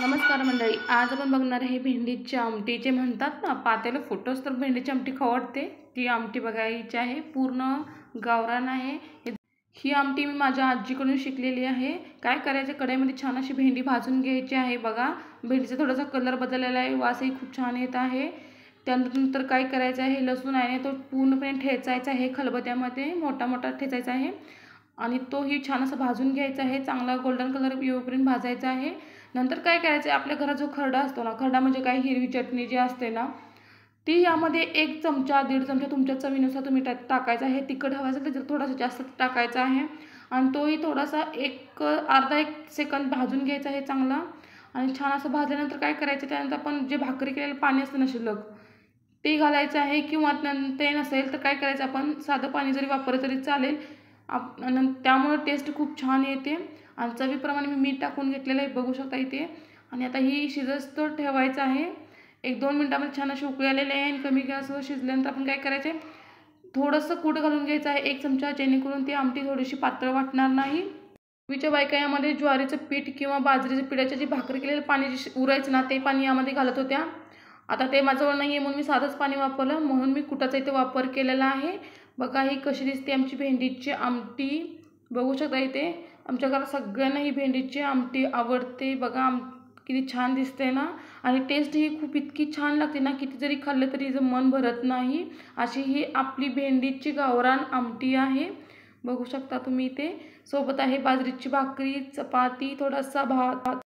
नमस्कार मंडळी, आज आपण बघणार आहे भेंडीची आमटी। जे म्हणतात ना पातेलं फुटोस तर भेंडीची आमटी खवडते, ती आमटी बघायची आहे। पूर्ण गावरान आहे ही आमटी। मी माझ्या आजीकडून शिकलेली आहे। काय करायचं, कढईमध्ये छान अशी भेंडी भाजून घ्यायची आहे। बघा, भेंडीचा थोडासा कलर बदललेला आहे, वासही खूप छान येत आहे। त्यानंतर काय करायचं आहे, लसूण आहे तो पूर्णपणे ठेचायचा आहे, खलबत्त्यामध्ये मोठा मोठा ठेचायचा आहे आणि तोही छान असा भाजून घ्यायचा आहे। चांगला गोल्डन कलर येऊपर्यंत भाजायचा आहे। नंतर काय करायचं, आपल्या घरात जो खरडा असतो ना, खरडा म्हणजे काय, हिरवी चटणी जी असते ना, ती यामध्ये 1 चमचा 1.5 चमचा तुमच्या चवीनुसार तुम्ही टाकायचं आहे। तिखट हवं असेल तर थोडासा जास्त टाकायचा आहे आणि तोही थोडासा अर्धा 1 सेकंद भाजून घ्यायचा आहे चांगला। आणि छान असं भाजल्यानंतर काय करायचं, त्यानंतर आपण जे भाकरी केलेलं पाणी असतं ना शिल्लक, ते घालायचं आहे। किंवा ते नसेल तर काय करायचं, आपण साधं पाणी जरी वापरलं तरी चालेल। त्यामुळे टेस्ट खूप छान येते आणि चवीप्रमाणे मी मीठ टाकून घेतलेलं आहे, बघू शकता इथे। आणि आता ही शिजत ठेवायचं आहे। 1-2 मिनिटांमध्ये छान अशी उकळी आलेली आहे आणि कमी गॅसवर शिजल्यानंतर आपण काय करायचं आहे, थोडंसं कूट घालून घ्यायचं आहे 1 चमचा, जेणेकरून ती आमटी थोडीशी पातळ वाटणार नाही। पूर्वीच्या बायका यामध्ये ज्वारीचं पीठ किंवा बाजरीच्या पिठाची जी भाकरी केलेलं पाणी जे उरायचं ना, ते पाणी यामध्ये घालत होत्या। आता ते माझ्याजवळ नाही आहे म्हणून मी साधंच पाणी वापरलं, म्हणून मी कुटाचा इथे वापर केलेला आहे। बघा ही कशी दिसते आमची भेंडीची आमटी, बघू शकता इथे। आमच्या घरात सगळ्यांना ही भेंडीची आमटी आवडते। बघा किती छान दिसते ना, आणि टेस्ट ही खूप इतकी छान लागते ना, किती जरी खाल्लं तरी हिचं मन भरत नाही। अशी ही आपली भेंडीची गावरान आमटी आहे, बघू शकता तुम्ही इथे। सोबत आहे बाजरीची भाकरी, चपाती, थोडासा भात।